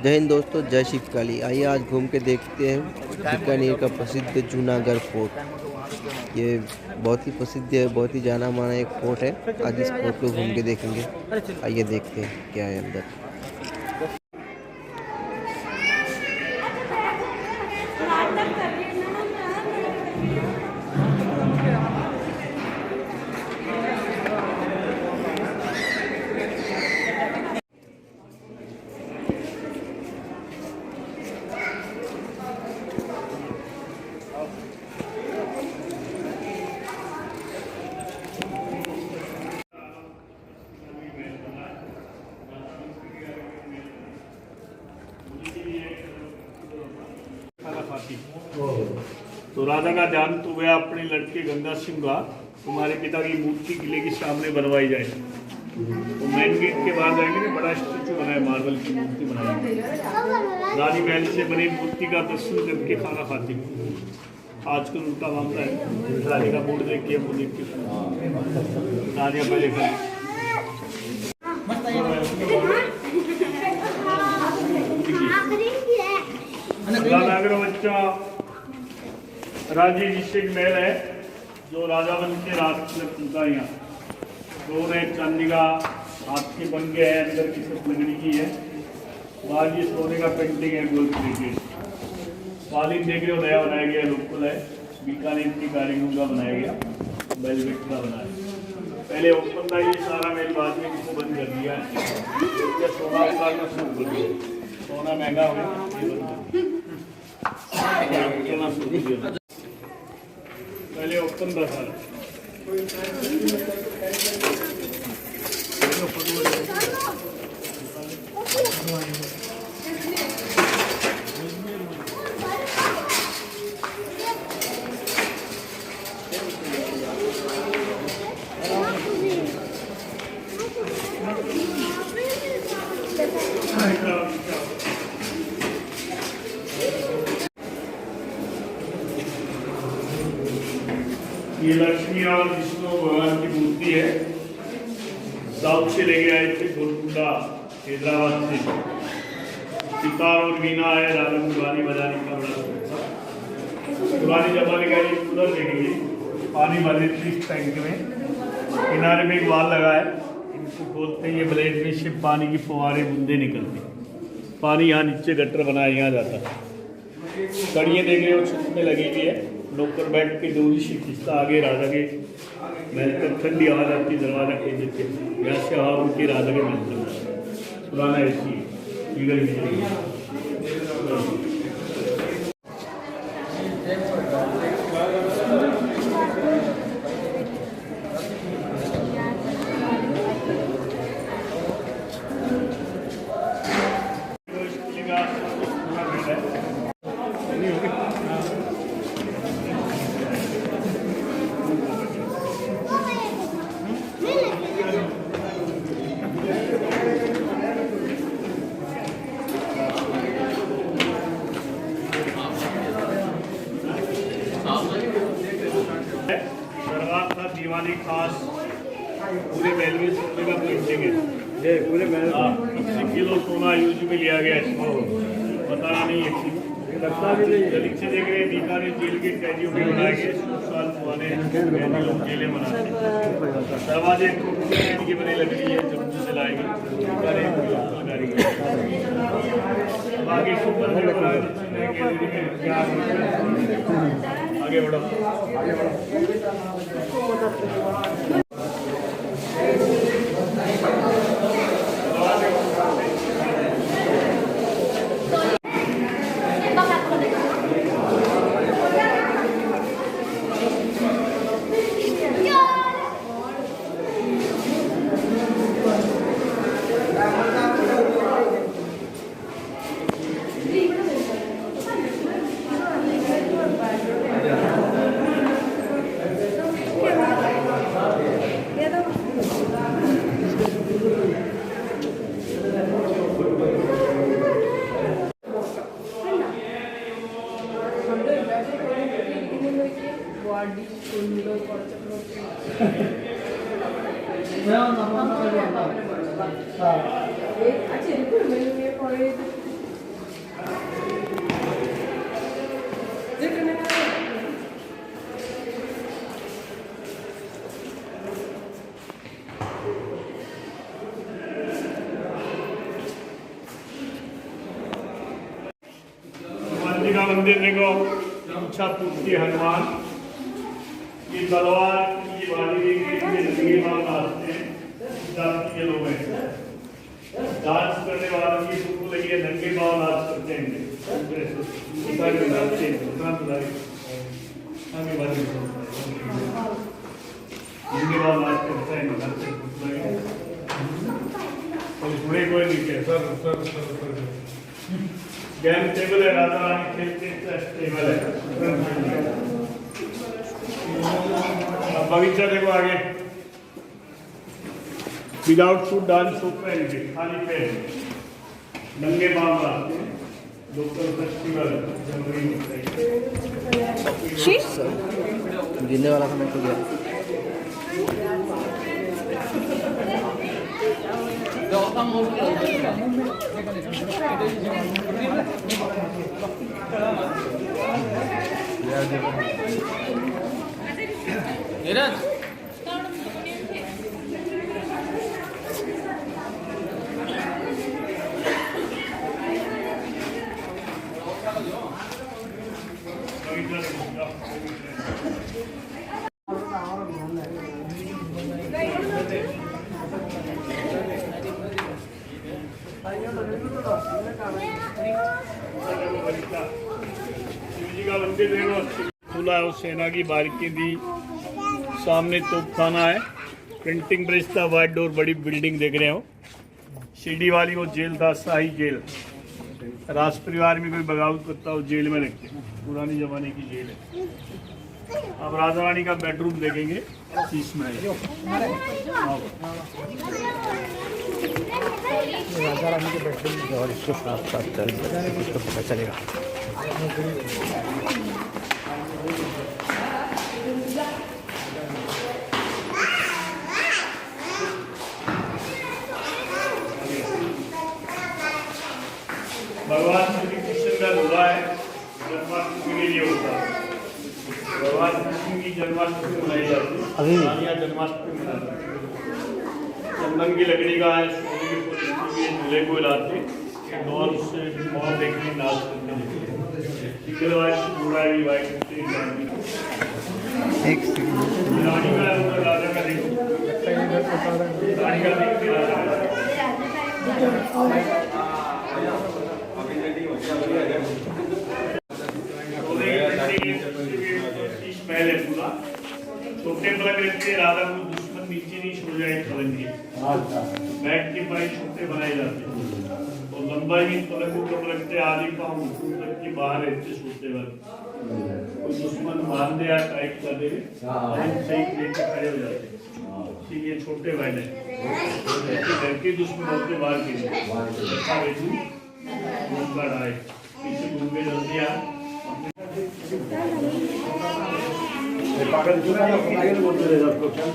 जय हिंद दोस्तों, जय शिव काली। आइए आज घूम के देखते हैं बीकानेर का प्रसिद्ध जूनागढ़ फोर्ट। ये बहुत ही प्रसिद्ध है, बहुत ही जाना माना एक फोर्ट है। आज इस फोर्ट को घूम के देखेंगे। आइए देखते हैं क्या है अंदर। तो राजा का ध्यान तो वह अपने लड़के गंगा सिंह का तुम्हारे पिता की मूर्ति किले के सामने बनवाई जाए। तो मेन गेट के बाहर जाएंगे ना, बड़ा स्टेचू बना है, मार्बल की मूर्ति बनाई है। रानी महल से बनी मूर्ति का दर्शन करके खाना खाती हूँ। आजकल उल्टा मामला है, रानी का मूड देख के वो देख के रानिया पहले खाली बच्चा राजीभिषेक महल है जो राजा बन के राज पूछा यहाँ। तो चांदी का हाथ के बन गया है, अंदर की सब लकड़ी की है। बाहर ये सोने का पेंटिंग है गोल्ड प्लेटेड। कालीन देख रहे हो, नया बनाया गया, लोकल है, बीकानेर की कारीगरों का बनाया गया, वेलवेट का बना है। पहले ओपन था ये सारा महल, बाद में इसको बंद कर दिया है। सोना उतारना शुरू कर दिया, सोना महंगा हो गया, पहले ओपन था सारा। ये लक्ष्मी और विष्णु भगवान की मूर्ति है। साउथ से लेके आए थे गोलकुंडा हैदराबाद से। सितार और वीणा है, रागम गानी बजाने का बड़ा पुराने जमाने का ये कूलर देखेंगे, पानी भरने इस टैंक में किनारे में एक वाल लगा है। इनको खोलते हैं, ये ब्लेड में से पानी की फुहारे बूंदे निकलती। पानी यहाँ नीचे गटर बना है, यहाँ जाता है। कड़ियाँ देख रहे हो छत में लगी हुई है, नौकर बैठ के डोरी से खिंचता आगे राजा के महल तक। ठंडी आवाज आती दरवाजा के देते, यहाँ से हवा उनकी राजा के महल तक। पुराना ऐसी दीवानी खास पूरे महल में सोने का पेंटिंग है। पूरे महल 80 किलो सोना यूज में लिया गया है, बताना नहीं है। गलिक से देख रहे हैं, बीकानेर जेल के कैदियों में बनाए गए 100 साल पुराने लोग जेलें बनाते हैं। दरवाजे के बने लकड़ी है, जम्मू से लाएंगे आगे आगे बढ़ो, आगे बढ़ो। मंदिर देखो, इच्छा पूर्ति हनुमान, ये तलवार की वाली ये नंगे पांव नाचते हैं, जाति के लोग हैं। डांस करने वालों की भूख लगी है, नंगे पांव नाच करते हैं, नाचते हैं, थोड़े कोई नहीं कहे सर गेम टेबल है, राधा रानी खेलते टेबल है। अब बगीचा देखो आगे, विदाउट शूट डांस शूट पहन के खाली पैर नंगे पांव नाचते हैं, लोकल फेस्टिवल जनवरी में गिरने वाला था मैं तो गया। शिवजी का मंदिर देखो, खुला है, उस सेना की बारीकी दी, सामने तोपखाना है, प्रिंटिंग प्रेस था, वाइट डोर, बड़ी बिल्डिंग देख रहे हो। सीडी वाली वो जेल था, शाही जेल, राज परिवार में कोई बगावत करता हो जेल में रखते, पुरानी जमाने की जेल है। अब राधा रानी का बेडरूम देखेंगे, शीश महल राजा रानी के बेडरूम में और इसको साफ साफ चल इसको पता चलेगा। भगवान श्री कृष्ण का दूल्हा है, जन्माष्टमी के लिए होता है। भगवान कृष्ण की जन्माष्टमी मनाई जाती है, अभी जन्माष्टमी मनाती है। चंदन की लकड़ी का है, सोने के दूल्हे को लाते, डॉल से और देखने नाच करते हैं। एक रानी का राजा का देखो, रानी का देखते राजा पहले पूरा छोटे पलक रखते, राधा को दुश्मन नीचे नहीं छो जाए पलंग के, बैठ के पाए छोटे बनाए जाते और लंबाई में पलंगों कम रखते, आधी पाँव तक के बाहर रहते सोते वक्त, कोई दुश्मन मान दे या टाइट कर दे, सही लेके खड़े हो जाते। ठीक है, छोटे भाई ने घर के दुश्मन होते बाहर के लंबा ढाई पीछे घूम के जल्दी आ पागल बोलते रहे सबको चल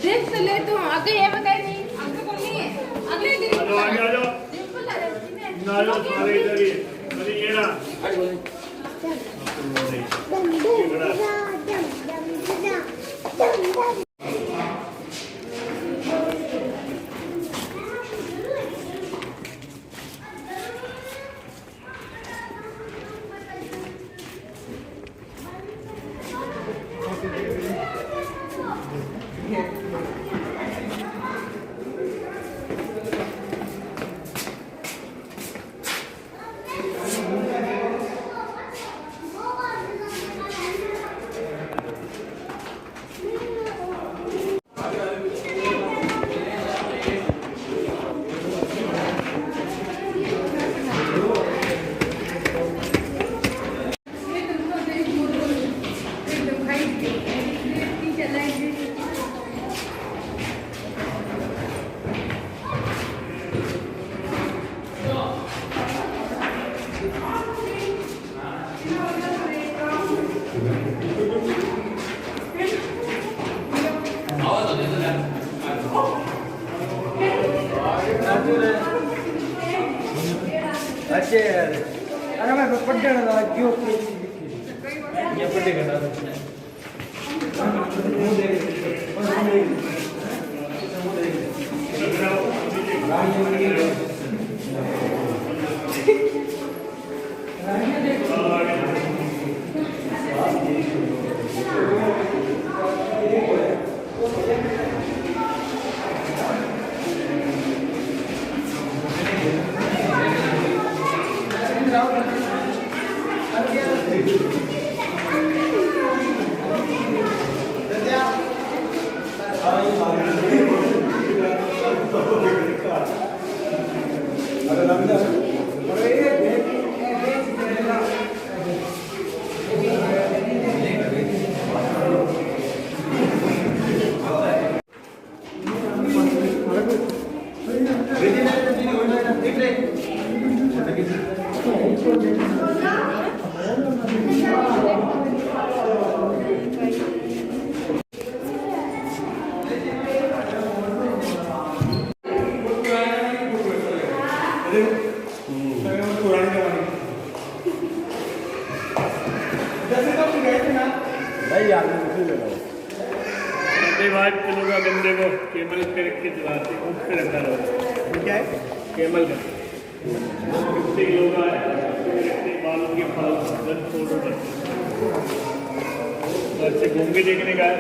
देख तो ले तुम आगे ये बताई नहीं आगे कौन नहीं है अगले दिन आ जाओ सारे इधर ही अरे ये ना अच्छे अरे मैं पढ़ने लगा क्यों ये पढ़ेगा ना वंदे भारत चलो का बंदे को केबल पे रख के चलाते उस पे रखा रहो क्या है केबल का कितने लोग आए रखते बालों के फाल गन फोटो करते अच्छे घूम के देखने का है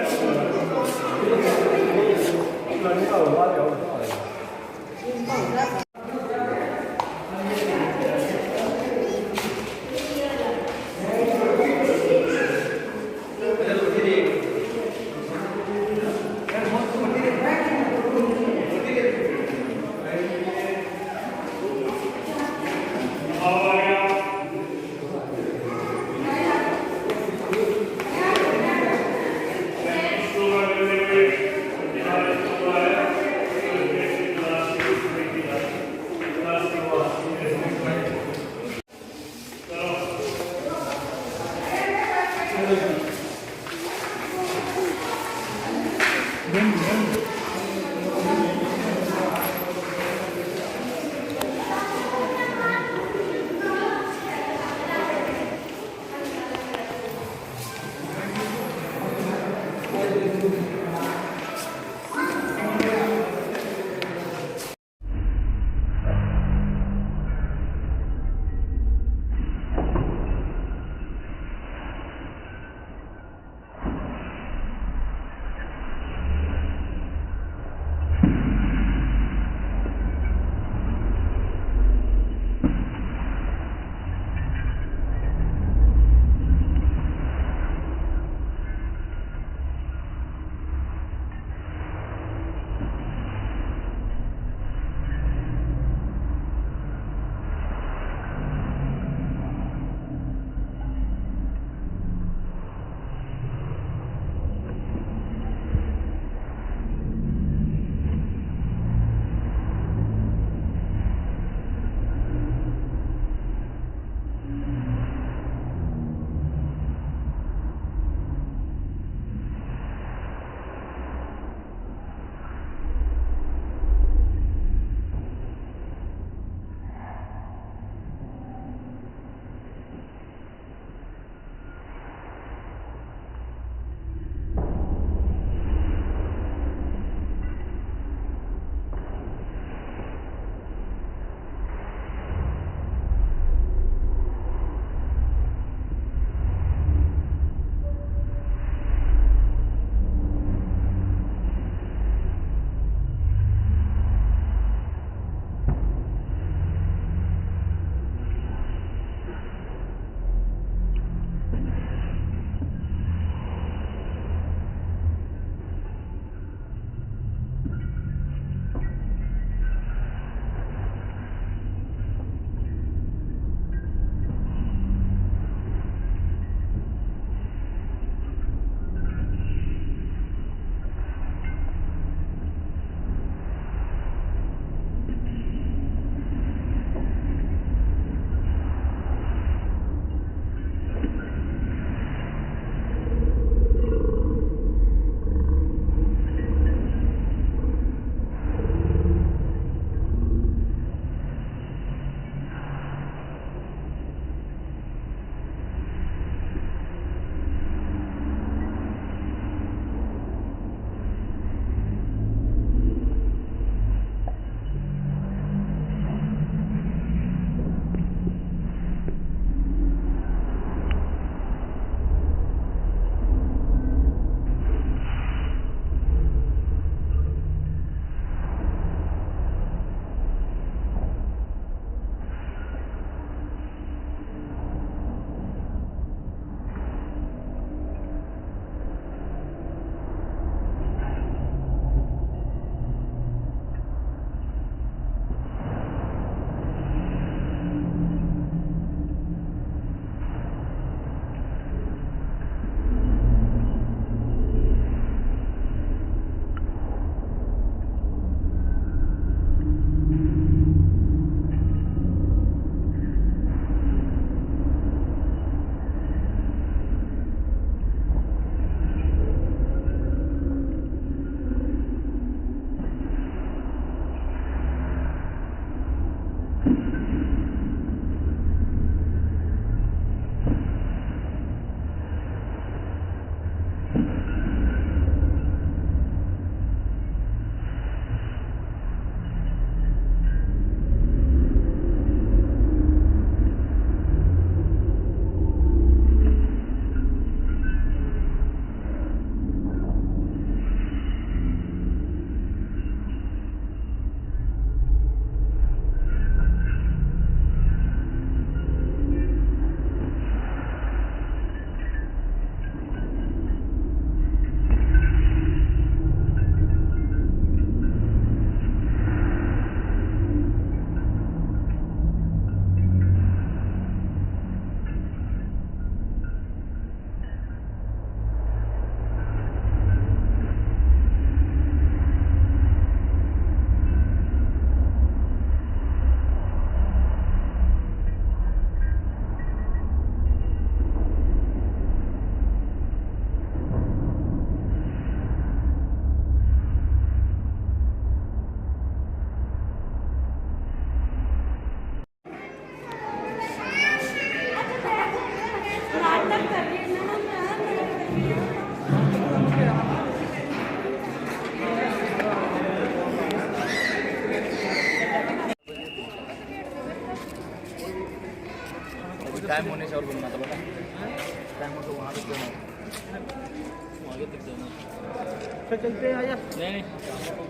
टाइम होने से और बोलना था बेटा टाइम हो तो वहाँ तक जाना आगे तक जाना चलते हैं आया नहीं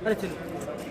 अरे चलो